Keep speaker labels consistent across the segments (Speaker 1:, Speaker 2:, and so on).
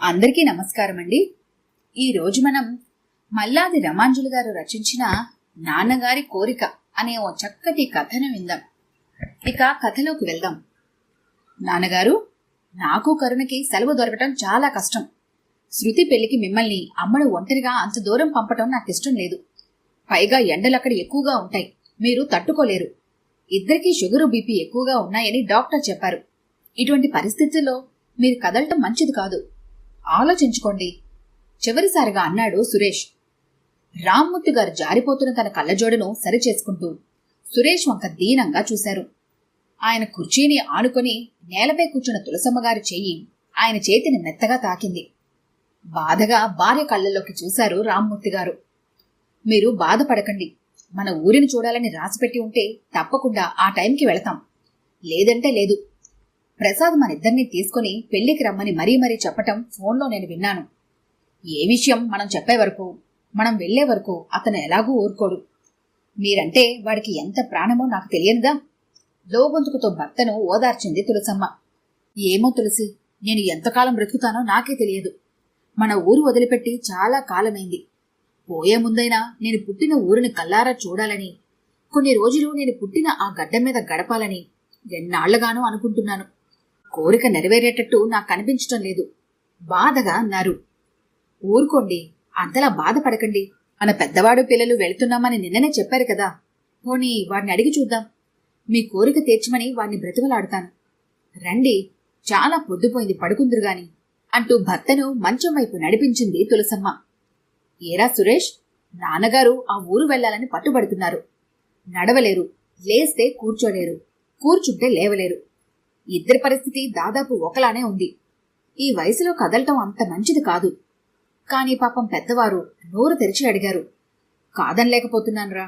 Speaker 1: అందరికీ నమస్కారం అండి. ఈరోజు మనం మల్లాది రమాంజులు గారు రచించిన నాన్నగారి కోరిక అనే ఓ చక్కటి కథను విందాం. ఇక కథలోకి వెళ్దాం. నాన్నగారు, నాకు కరుణకి సెలవు దొరకటం చాలా కష్టం. శృతి పెళ్లికి మిమ్మల్ని అమ్మడు ఒంటరిగా అంత దూరం పంపటం నాకిష్టం లేదు. పైగా ఎండలక్కడ ఎక్కువగా ఉంటాయి, మీరు తట్టుకోలేరు. ఇద్దరికీ షుగరు బీపీ ఎక్కువగా ఉన్నాయని డాక్టర్ చెప్పారు. ఇటువంటి పరిస్థితుల్లో మీరు కదలటం మంచిది కాదు. ఆలోచించుకోండి, చివరిసారిగా అన్నాడు సురేష్. రామ్మూర్తి గారు జారిపోతున్న తన కళ్ళజోడును సరిచేసుకుంటూ సురేష్ వంక దీనంగా చూశారు. ఆయన కుర్చీని ఆనుకొని నేలపై కూర్చున్న తులసమ్మగారి చెయ్యి ఆయన చేతిని మెత్తగా తాకింది. బాధగా భార్య కళ్ళల్లోకి చూశారు రామ్మూర్తి గారు. మీరు బాధపడకండి, మన ఊరిని చూడాలని రాసిపెట్టి ఉంటే తప్పకుండా ఆ టైంకి వెళతాం, లేదంటే లేదు. ప్రసాద్ మనిద్దరినీ తీసుకుని పెళ్లికి రమ్మని మరీ మరీ చెప్పటం ఫోన్లో నేను విన్నాను. ఏ విషయం మనం చెప్పే వరకు, మనం వెళ్లే వరకు అతను ఎలాగూ ఊరుకోడు. మీరంటే వాడికి ఎంత ప్రాణమో నాకు తెలియనుగా. లోగొంతుకుతో భర్తను ఓదార్చింది తులసమ్మ. ఏమో తులసి, నేను ఎంతకాలం బ్రతుకుతానో నాకే తెలియదు. మన ఊరు వదిలిపెట్టి చాలా కాలమైంది. పోయే ముందైనా నేను పుట్టిన ఊరిని కల్లారా చూడాలని, కొన్ని రోజులు నేను పుట్టిన ఆ గడ్డ మీద గడపాలని ఎన్నాళ్లుగానో అనుకుంటున్నాను. కోరిక నెరవేరేటట్టు నాకు కనిపించటం లేదు, బాధగా అన్నారు. ఊరుకోండి, అంతలా బాధపడకండి. మన పెద్దవాడు పిల్లలు వెళుతున్నామని నిన్ననే చెప్పారు కదా. పోనీ వాడిని అడిగి చూద్దాం. మీ కోరిక తీర్చమని వాడిని బ్రతిమలాడతాను. రండి, చాలా పొద్దుపోయింది, పడుకుందురుగాని అంటూ భర్తను మంచం వైపు నడిపించింది తులసమ్మ. ఏరా సురేష్, నాన్నగారు ఆ ఊరు వెళ్లాలని పట్టుబడుతున్నారు. నడవలేరు, లేస్తే కూర్చోలేరు, కూర్చుంటే లేవలేరు. ఇద్దరి పరిస్థితి దాదాపు ఒకలానే ఉంది. ఈ వయసులో కదలటం అంత మంచిది కాదు. కాని పాపం పెద్దవారు నోరు తెరిచి అడిగారు. కాదనలేకపోతున్నానురా,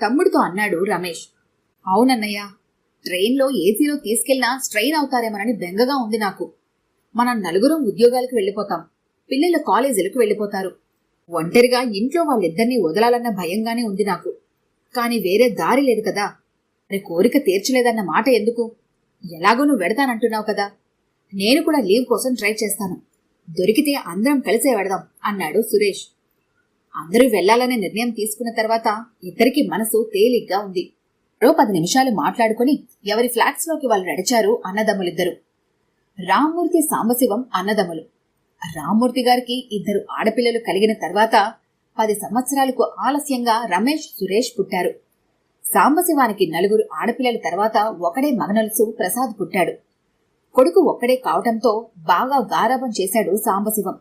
Speaker 1: తమ్ముడితో అన్నాడు రమేష్. అవునన్నయ్య, ట్రైన్లో ఏసీలో తీసుకెళ్లినా స్ట్రెయిన్ అవుతారేమోనని బెంగగా ఉంది నాకు. మనం నలుగురం ఉద్యోగాలకు వెళ్లిపోతాం, పిల్లలు కాలేజీలకు వెళ్లిపోతారు. ఒంటరిగా ఇంట్లో వాళ్ళిద్దరినీ వదలాలన్న భయంగానే ఉంది నాకు. కాని వేరే దారి లేదు కదా. మరి కోరిక తీర్చలేదన్న మాట ఎందుకు? ఎలాగో నువ్వు వెడతానంటున్నావు కదా, నేను కూడా లీవ్ కోసం ట్రై చేస్తాను. దొరికితే అందరం కలిసే వెడదాం అన్నాడు సురేష్. అందరూ వెళ్లాలనే నిర్ణయం తీసుకున్న తర్వాత ఇద్దరికి మనసు తేలిగ్గా ఉంది. 10 నిమిషాలు మాట్లాడుకుని ఎవరి ఫ్లాట్స్ లోకి వాళ్ళు నడిచారు అన్నదమ్ములిద్దరు. రామ్మూర్తి, సాంబశివం అన్నదమ్ములు. రామ్మూర్తి గారికి 2 ఆడపిల్లలు కలిగిన తర్వాత 10 సంవత్సరాలకు ఆలస్యంగా రమేష్, సురేష్ పుట్టారు. సాంబశివానికి 4 ఆడపిల్లల తర్వాత ఒకడే మగనలుసు ప్రసాద్ పుట్టాడు. కొడుకు ఒక్కడే కావటంతో బాగా గారాబం చేశాడు సాంబశివం.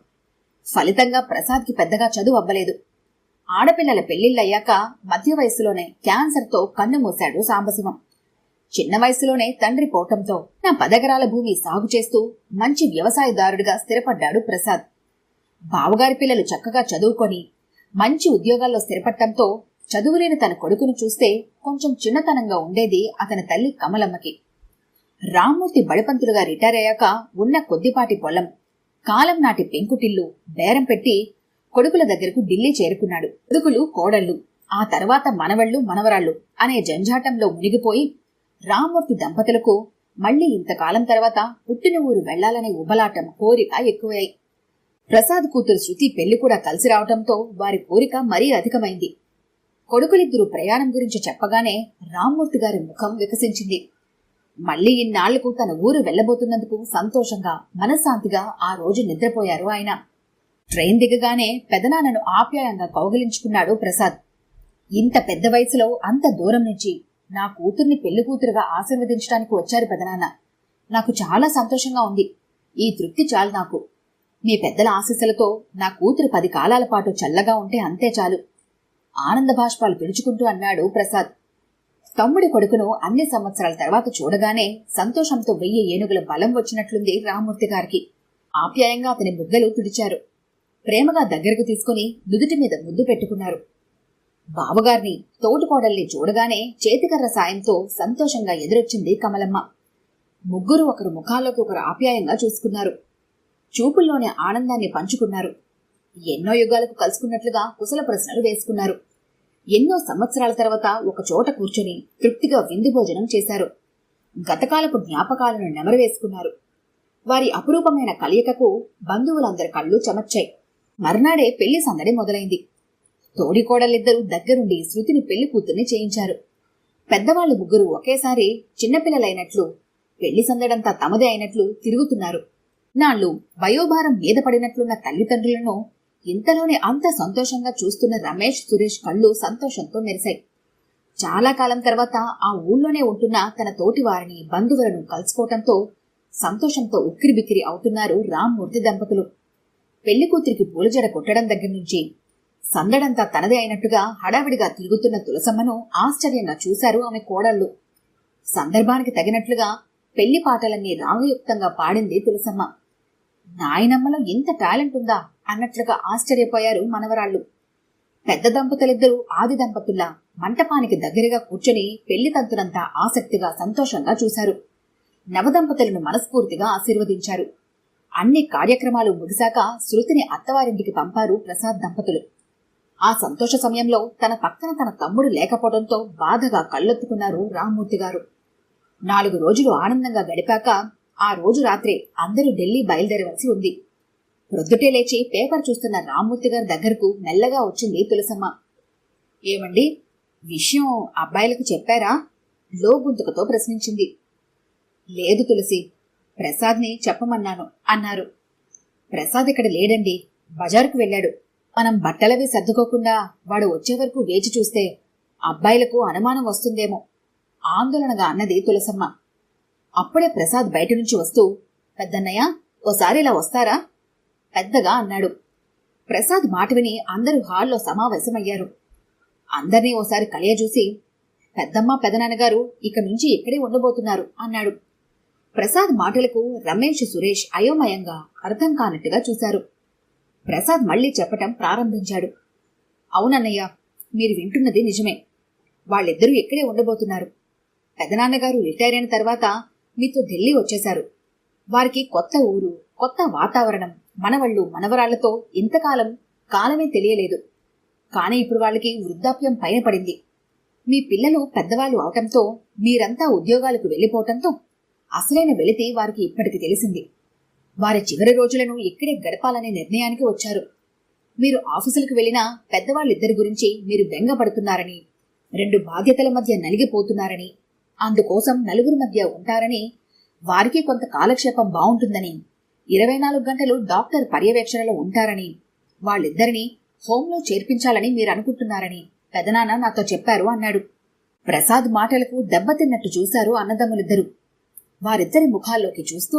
Speaker 1: ఫలితంగా ప్రసాద్కి పెద్దగా చదువు అవ్వలేదు. ఆడపిల్లల పెళ్లిళ్లయ్యాక మధ్య వయసులోనే క్యాన్సర్తో కన్ను మూశాడు సాంబశివం. చిన్న వయసులోనే తండ్రి పోవటంతో 10 ఎకరాల భూమి సాగు చేస్తూ మంచి వ్యవసాయదారుడిగా స్థిరపడ్డాడు ప్రసాద్. బావగారి పిల్లలు చక్కగా చదువుకొని మంచి ఉద్యోగాల్లో స్థిరపడటంతో చదువులేని తన కొడుకును చూస్తే కొంచెం చిన్నతనంగా ఉండేది అతని తల్లి కమలమ్మకి. రామ్మూర్తి బడిపంతులుగా రిటైర్ అయ్యాక ఉన్న కొద్దిపాటి పొలం, కాలం నాటి పెంకుటిల్లు బేరం పెట్టి కొడుకుల దగ్గరకు ఢిల్లీ చేరుకున్నాడు. కొడుకులు, కోడళ్లు, ఆ తర్వాత మనవళ్లు, మనవరాళ్లు అనే జంజాటంలో మునిగిపోయి రామ్మూర్తి దంపతులకు మళ్లీ ఇంతకాలం తర్వాత పుట్టిన ఊరు వెళ్లాలనే ఉబలాటం, కోరిక ఎక్కువయ్యాయి. ప్రసాద్ కూతురు శృతి పెళ్లి కూడా కలిసి రావటంతో వారి కోరిక మరీ అధికమైంది. కొడుకులిద్దరూ ప్రయాణం గురించి చెప్పగానే రామ్మూర్తి గారి ముఖం వికసించింది. మళ్లీ ఇన్నాళ్లకు తన ఊరు వెళ్లబోతున్నందుకు సంతోషంగా, మనశ్శాంతిగా ఆ రోజు నిద్రపోయారు ఆయన. ట్రైన్ దిగగానే పెదనాన్నను ఆప్యాయంగా కౌగిలించుకున్నాడు ప్రసాద్. ఇంత పెద్ద వయసులో అంత దూరం నుంచి నా కూతుర్ని పెళ్లి కూతురుగా ఆశీర్వదించడానికి వచ్చారు పెదనాన్న. నాకు చాలా సంతోషంగా ఉంది. ఈ తృప్తి చాలు నాకు. మీ పెద్దల ఆశీస్సులతో నా కూతురు 10 కాలాల పాటు చల్లగా ఉంటే అంతే చాలు, ఆనంద భాష్పాలు పిలుచుకుంటూ అన్నాడు ప్రసాద్. తమ్ముడి కొడుకును అన్ని సంవత్సరాల తర్వాత చూడగానే సంతోషంతో 1000 ఏనుగుల బలం వచ్చినట్లుంది రామ్మూర్తి గారికి. ఆప్యాయంగా అతని బుగ్గలు తుడిచారు. ప్రేమగా దగ్గరకు తీసుకుని నుదుటి మీద ముద్దు పెట్టుకున్నారు. బావగారిని, తోటికోడల్ని చూడగానే చేతికర్ర సాయంతో సంతోషంగా ఎదురొచ్చింది కమలమ్మ. ముగ్గురు ఒకరు ముఖాల్లోకి ఒకరు ఆప్యాయంగా చూసుకున్నారు. చూపుల్లోనే ఆనందాన్ని పంచుకున్నారు. ఎన్నో యుగాలకు కలుసుకున్నట్లుగా కుశల ప్రశ్నలు వేసుకున్నారు. ఎన్నో సంవత్సరాల తర్వాత ఒక చోట కూర్చొని తృప్తిగా విందు భోజనం చేశారు. గతకాలపు జ్ఞాపకాలను నెమరు వేసుకున్నారు. వారి అపురూపమైన కలయికకు బంధువులందరి కళ్ళు చెమర్చాయి. మర్నాడే పెళ్లి సందడి మొదలైంది. తోడికోడలిద్దరూ దగ్గరుండి శృతిని పెళ్లి కూతుర్ని చేయించారు. పెద్దవాళ్లు ముగ్గురు ఒకేసారి చిన్నపిల్లలైనట్లు, పెళ్లి సందడంతా తమదే అయినట్లు తిరుగుతున్నారు. నాళ్ళు వయోభారం మీద పడినట్లున్న తల్లిదండ్రులను ఇంతలోనే అంత సంతోషంగా చూస్తున్న రమేష్, సురేష్ కళ్ళు సంతోషంతో మెరిశాయి. చాలా కాలం తర్వాత ఆ ఊళ్ళోనే ఉంటున్న తన తోటి వారిని, బంధువులను కలుసుకోవటంతో సంతోషంతో ఉక్కిరిబిక్కిరి అవుతున్నారు రామ్మూర్తి దంపతులు. పెళ్లి కూతురికి పూలజడ కొట్టడం దగ్గర నుంచి సందడంతా తనదే అయినట్టుగా హడావిడిగా తిరుగుతున్న తులసమ్మను ఆశ్చర్యంగా చూశారు ఆమె కోడళ్లు. సందర్భానికి తగినట్లుగా పెళ్లి పాటలన్నీ రాగయుక్తంగా పాడింది తులసమ్మ. నాయనమ్మలో ఇంత టాలెంట్ ఉందా అన్నట్లుగా ఆశ్చర్యపోయారు మనవరాళ్లు. పెద్ద దంపతులిద్దరూ ఆది దంపతుల్లా మంటపానికి దగ్గరగా కూర్చొని పెళ్లి తంతునంతా ఆసక్తిగా, సంతోషంగా చూశారు. నవదంపతులను మనస్ఫూర్తిగా ఆశీర్వదించారు. అన్ని కార్యక్రమాలు ముగిశాక శృతిని అత్తవారింటికి పంపారు ప్రసాద్ దంపతులు. ఆ సంతోష సమయంలో తన పక్కన తన తమ్ముడు లేకపోవడంతో బాధగా కళ్ళొత్తుకున్నారు రామ్మూర్తి గారు. 4 రోజులు ఆనందంగా గడిపాక ఆ రోజు రాత్రే అందరూ ఢిల్లీ బయలుదేరవలసి ఉంది. ప్రొద్దుటే లేచి పేపర్ చూస్తున్న రామ్మూర్తి గారి దగ్గరకు మెల్లగా వచ్చింది తులసమ్మ. ఏమండి, విషయం అబ్బాయిలకు చెప్పారా? లో గొంతుకతో ప్రశ్నించింది. లేదు తులసి, ప్రసాద్ని చెప్పమన్నాను అన్నారు. ప్రసాద్ ఇక్కడ లేడండి, బజారుకు వెళ్ళాడు. మనం బట్టలవి సర్దుకోకుండా వాడు వచ్చే వరకు వేచి చూస్తే అబ్బాయిలకు అనుమానం వస్తుందేమో ఆందోళనగా అన్నది తులసమ్మ. అప్పుడే ప్రసాద్ బయట నుంచి వస్తూ, పెద్దన్నయ్య, ఓసారి ఇలా వస్తారా పెద్దగా అన్నాడు. ప్రసాద్ మాట విని అందరూ హాల్లో సమావేశమయ్యారు. అందర్నీ ఓసారి కలియజూసి, పెద్దమ్మ, పెదనాన్నగారు ఇక నుంచి ఇక్కడే ఉండబోతున్నారు అన్నాడు. ప్రసాద్ మాటలకు రమేష్, సురేష్ అయోమయంగా అర్థం కానట్టుగా చూశారు. ప్రసాద్ మళ్లీ చెప్పటం ప్రారంభించాడు. అవునన్నయ్య, మీరు వింటున్నది నిజమే. వాళ్ళిద్దరూ ఇక్కడే ఉండబోతున్నారు. పెదనాన్నగారు రిటైర్ అయిన తర్వాత మీతో ఢిల్లీ వచ్చేశారు. వారికి కొత్త ఊరు, కొత్త వాతావరణం, మనవళ్ళు, మనవరాళ్లతో ఇంతకాలం కాలమే తెలియలేదు. కానీ ఇప్పుడు వాళ్ళకి వృద్ధాప్యం పైన పడింది. మీ పిల్లలు పెద్దవాళ్లు అవటంతో, మీరంతా ఉద్యోగాలకు వెళ్లిపోవటంతో అసలైన వెలితి వారికి ఇప్పటికి తెలిసింది. వారి చివరి రోజులను ఇక్కడే గడపాలనే నిర్ణయానికి వచ్చారు. మీరు ఆఫీసులకు వెళ్లినా పెద్దవాళ్ళిద్దరి గురించి మీరు బెంగపడుతున్నారని, 2 బాధ్యతల మధ్య నలిగిపోతున్నారని, అందుకోసం నలుగురి మధ్య ఉంటారని, వారికి కొంత కాలక్షేపం బావుంటుందని, 24 గంటలు డాక్టర్ పర్యవేక్షణలో ఉంటారని, వాళ్ళిద్దరినీ హోంలో చేర్పించాలని మీరు అనుకుంటున్నారని పెదనాన్న నాతో చెప్పారు అన్నాడు. ప్రసాద్ మాటలకు దెబ్బతిన్నట్టు చూశారు అన్నదమ్ములిద్దరూ. వారిద్దరి ముఖాల్లోకి చూస్తూ,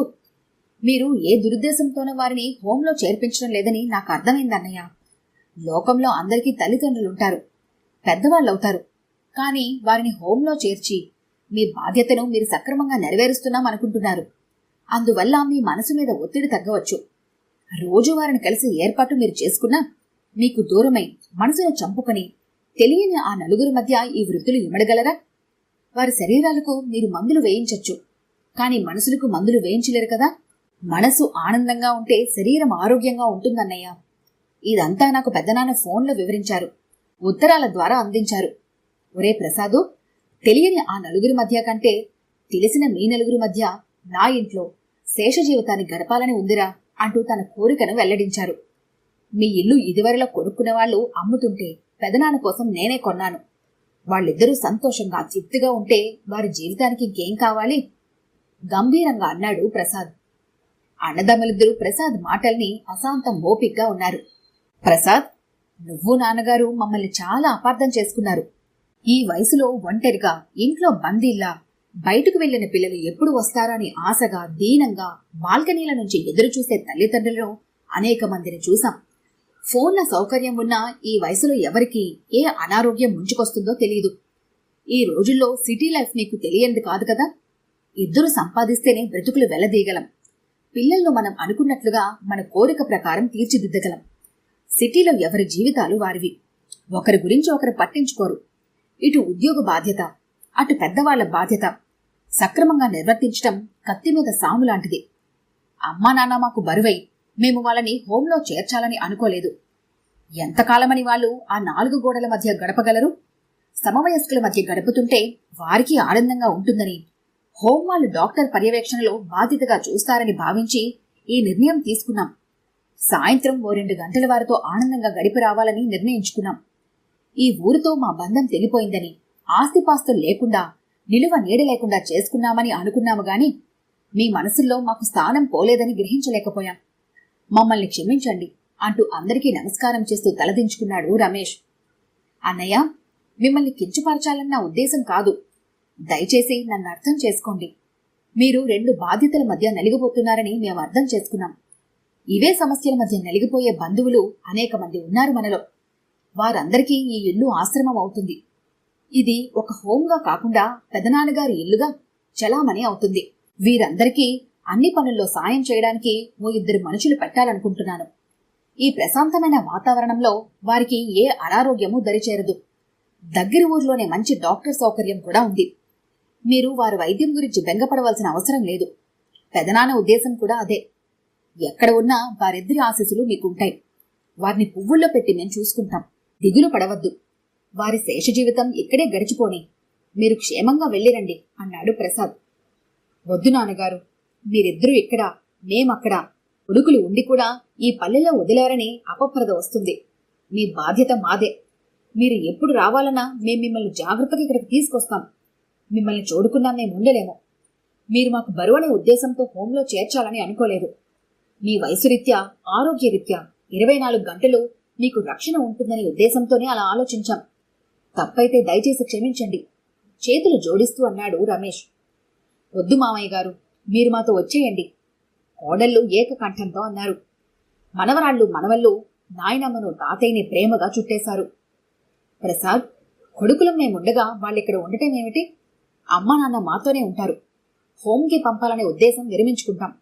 Speaker 1: మీరు ఏ దురుద్దేశంతోనో వారిని హోంలో చేర్పించడం లేదని నాకు అర్థమైందన్నయ్య. లోకంలో అందరికీ తల్లిదండ్రులుంటారు, పెద్దవాళ్ళవుతారు. కానీ వారిని హోంలో చేర్చి మీ బాధ్యతను మీరు సక్రమంగా నెరవేరుస్తున్నామనుకుంటున్నారు. అందువల్ల మీ మనసు మీద ఒత్తిడి తగ్గవచ్చు. రోజు వారిని కలిసి ఏర్పాటు మీరు చేసుకున్నా మీకు దూరమై మనసును చంపుకొని తెలియని ఆ నలుగురి మధ్య ఈ వృద్ధులు ఇమడగలరా? వారి శరీరాలకు మీరు మందులు వేయించొచ్చు, కానీ మనసులకు మందులు వేయించలేరు కదా. మనసు ఆనందంగా ఉంటే శరీరం ఆరోగ్యంగా ఉంటుందన్నయ్య. ఇదంతా నాకు పెద్దనాన్న ఫోన్లో వివరించారు, ఉత్తరాల ద్వారా అందించారు. ఒరే ప్రసాదు, తెలియని ఆ నలుగురి మధ్య కంటే తెలిసిన మీ నలుగురి మధ్య నా ఇంట్లో శేష జీవితాన్ని గడపాలని ఉందిరా అంటూ తన కోరికను వెల్లడించారు. మీ ఇల్లు ఇదివరలో కొనుక్కునే వాళ్ళు అమ్ముతుంటే పెదనాన్న కోసం నేనే కొన్నాను. వాళ్ళిద్దరూ సంతోషంగా, తృప్తిగా ఉంటే వారి జీవితానికి ఇంకేం కావాలి? గంభీరంగా అన్నాడు ప్రసాద్. అన్నదమ్ములిద్దరూ ప్రసాద్ మాటల్ని అశాంతం ఓపిగ్గా ఉన్నారు. ప్రసాద్, నువ్వు నాన్నగారు మమ్మల్ని చాలా అపార్థం చేసుకున్నారు. ఈ వయసులో ఒంటరిగా ఇంట్లో బందీల్లా బయటకు వెళ్లిన పిల్లలు ఎప్పుడు వస్తారని ఆశగా, దీనంగా బాల్కనీల నుంచి ఎదురుచూసే తల్లిదండ్రులను అనేక మందిని చూశాం. ఫోన్ల సౌకర్యం ఉన్నా ఈ వయసులో ఎవరికి ఏ అనారోగ్యం ముంచుకొస్తుందో తెలియదు. ఈ రోజుల్లో సిటీ లైఫ్ నీకు తెలియంది కాదు కదా. ఇద్దరు సంపాదిస్తేనే బ్రతుకులు వెళ్లదీయగలం. పిల్లలను మనం అనుకున్నట్లుగా మన కోరిక ప్రకారం తీర్చిదిద్దగలం. సిటీలో ఎవరి జీవితాలు వారివి. ఒకరి గురించి ఒకరు పట్టించుకోరు. ఇటు ఉద్యోగ బాధ్యత, అటు పెద్దవాళ్ల బాధ్యత సక్రమంగా నిర్వర్తించటం కత్తి మీద సాము లాంటిది. అమ్మా నాన్న మాకు బరువై మేము వాళ్ళని హోంలో చేర్చాలని అనుకోలేదు. ఎంతకాలమని వాళ్ళు ఆ 4 గోడల మధ్య గడపగలరు? సమవయస్కుల మధ్య గడుపుతుంటే వారికి ఆనందంగా ఉంటుందని హోం వాళ్ళు డాక్టర్ పర్యవేక్షణలో బాధ్యతగా చూస్తారని భావించి ఈ నిర్ణయం తీసుకున్నాం. సాయంత్రం 2 గంటల వారితో ఆనందంగా గడిపి రావాలని నిర్ణయించుకున్నాం. ఈ ఊరితో మా బంధం తెగిపోయిందని, ఆస్తిపాస్తులు లేకుండా, నిలువ నీడ లేకుండా చేసుకున్నామని అనుకున్నాము గాని మీ మనసుల్లో మాకు స్థానం పోలేదని గ్రహించలేకపోయాం. మమ్మల్ని క్షమించండి అంటూ అందరికీ నమస్కారం చేస్తూ తలదించుకున్నాడు రమేష్. అన్నయ్య, మిమ్మల్ని కించపరచాలన్న ఉద్దేశం కాదు. దయచేసి నన్ను అర్థం చేసుకోండి. మీరు 2 బాధ్యతల మధ్య నలిగిపోతున్నారని మేము అర్థం చేసుకున్నాం. ఇవే సమస్యల మధ్య నలిగిపోయే బంధువులు అనేక మంది ఉన్నారు మనలో. వారందరికీ ఈ ఇల్లు ఆశ్రమం అవుతుంది. ఇది ఒక హోంగా కాకుండా పెదనాన్నగారి ఇల్లుగా చలామణి అవుతుంది. వీరందరికీ అన్ని పనుల్లో సాయం చేయడానికి 2 మనుషులు పెట్టాలనుకుంటున్నాను. ఈ ప్రశాంతమైన వాతావరణంలో వారికి ఏ అనారోగ్యమూ దరిచేరదు. దగ్గరి ఊర్లోనే మంచి డాక్టర్ సౌకర్యం కూడా ఉంది. మీరు వారి వైద్యం గురించి బెంగపడవలసిన అవసరం లేదు. పెదనాన్న ఉద్దేశం కూడా అదే. ఎక్కడ ఉన్నా వారిద్దరి ఆశీస్సులు మీకుంటాయి. వారిని పువ్వుల్లో పెట్టి మేము చూసుకుంటాం. దిగులు పడవద్దు. వారి శేష జీవితం ఇక్కడే గడిచిపోని. మీరు క్షేమంగా వెళ్ళిరండి అన్నాడు ప్రసాద్. వద్దు నాన్నగారు, మీరిద్దరూ ఇక్కడ, మేమక్కడ. కొడుకులు ఉండి కూడా ఈ పల్లెలో వదిలారని అపప్రద వస్తుంది. మీ బాధ్యత మాదే. మీరు ఎప్పుడు రావాలన్నా మేం మిమ్మల్ని జాగ్రత్తగా ఇక్కడికి తీసుకొస్తాం. మిమ్మల్ని చూడుకున్నా మేము ఉండలేము. మీరు మాకు బరువనే ఉద్దేశంతో హోంలో చేర్చాలని అనుకోలేదు. మీ వయసురీత్యా, ఆరోగ్యరీత్యా 24 గంటలు మీకు రక్షణ ఉంటుందనే ఉద్దేశంతోనే అలా ఆలోచించాం. తప్పైతే దయచేసి క్షమించండి చేతులు జోడిస్తూ అన్నాడు రమేష్. వద్దు మామయ్య గారు, మీరు మాతో వచ్చేయండి కోడళ్ళు ఏకకంఠంతో అన్నారు. మనవరాళ్ళు మనవళ్ళు నాయనమ్మను తాతయ్యని ప్రేమగా చుట్టేశారు. ప్రసాద్, కొడుకులం మేముండగా వాళ్ళిక్కడ ఉండటం ఏమిటి? అమ్మా నాన్న మాతోనే ఉంటారు. హోంకి పంపాలనే ఉద్దేశం విరమించుకుంటాం.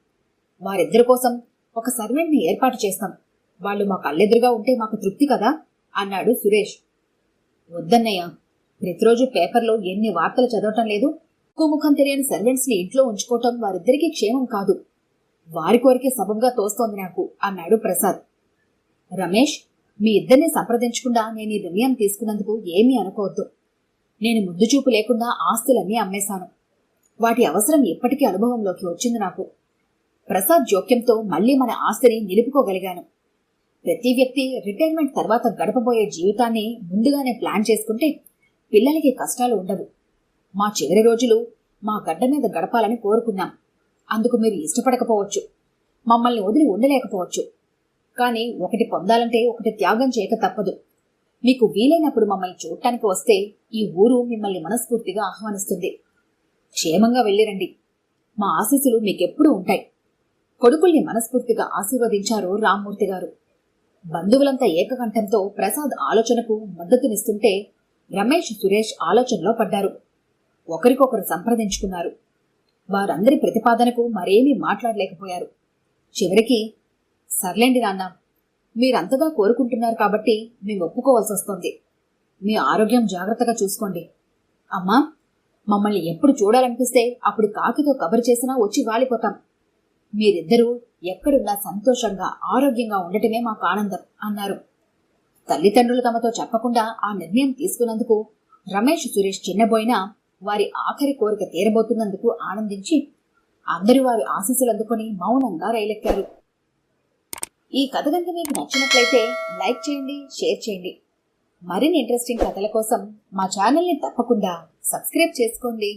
Speaker 1: వారిద్దరి కోసం ఒక సర్వెంట్ని ఏర్పాటు చేస్తాం. వాళ్ళు మా కళ్ళెదురుగా ఉంటే మాకు తృప్తి కదా అన్నాడు సురేష్. వద్దన్నయ్య, ప్రతిరోజు పేపర్లో ఎన్ని వార్తలు చదవటం లేదు? ముఖం తెలియని సర్వెంట్స్ ని ఇంట్లో ఉంచుకోవటం వారిద్దరికీ క్షేమం కాదు. వారి కోరికే సబబుగా తోస్తోంది నాకు అన్నాడు ప్రసాద్. రమేష్, మీ ఇద్దరిని సంప్రదించకుండా నేను ఈ నిర్ణయం తీసుకున్నందుకు ఏమీ అనుకోవద్దు. నేను ముందు చూపు లేకుండా ఆస్తులన్నీ అమ్మేశాను. వాటి అవసరం ఇప్పటికీ అనుభవంలోకి వచ్చింది నాకు. ప్రసాద్ జోక్యంతో మళ్లీ మన ఆస్తిని నిలుపుకోగలిగాను. ప్రతి వ్యక్తి రిటైర్మెంట్ తర్వాత గడపబోయే జీవితాన్ని ముందుగానే ప్లాన్ చేసుకుంటే పిల్లలకి కష్టాలు ఉండవు. మా చివరి రోజులు మా గడ్డ మీద గడపాలని కోరుకున్నాం. అందుకు మీరు ఇష్టపడకపోవచ్చు, మమ్మల్ని వదిలి ఉండలేకపోవచ్చు. కానీ ఒకటి పొందాలంటే ఒకటి త్యాగం చేయక తప్పదు. మీకు వీలైనప్పుడు మమ్మల్ని చూడటానికి వస్తే ఈ ఊరు మిమ్మల్ని మనస్ఫూర్తిగా ఆహ్వానిస్తుంది. క్షేమంగా వెళ్ళిరండి. మా ఆశీస్సులు మీకెప్పుడూ ఉంటాయి. కొడుకుల్ని మనస్ఫూర్తిగా ఆశీర్వదించారు రామ్మూర్తి గారు. బంధువులంతా ఏకకంఠంతో ప్రసాద్ ఆలోచనకు మద్దతునిస్తుంటే రమేష్, సురేష్ ఆలోచనలో పడ్డారు. ఒకరికొకరు సంప్రదించుకున్నారు. వారందరి ప్రతిపాదనకు మరేమీ మాట్లాడలేకపోయారు. చివరికి, సర్లేండి నాన్న, మీరంతగా కోరుకుంటున్నారు కాబట్టి మేము ఒప్పుకోవాల్సి వస్తుంది. మీ ఆరోగ్యం జాగ్రత్తగా చూసుకోండి. అమ్మా, మమ్మల్ని ఎప్పుడు చూడాలనిపిస్తే అప్పుడు కాకితో కబురు చేసినా వచ్చి వాలిపోతాం. మీరిద్దరూ ఎక్కడున్నా సంతోషంగా, ఆరోగ్యంగా ఉండటమే మాకు ఆనందం అన్నారు. తల్లిదండ్రులు తమతో చెప్పకుండా ఆ నిర్ణయం తీసుకున్నందుకు రమేష్, సురేష్ చిన్నబోయినా వారి ఆఖరి కోరిక తీరబోతున్నందుకు ఆనందించి అందరూ వారి ఆశీస్సులు అందుకొని మౌనంగా రైలెక్కారు. ఈ కథ కనుక మీకు నచ్చినట్లయితే లైక్ చేయండి, షేర్ చేయండి. మరిన్ని ఇంట్రెస్టింగ్ కథల కోసం మా ఛానల్ని తప్పకుండా సబ్స్క్రైబ్ చేసుకోండి.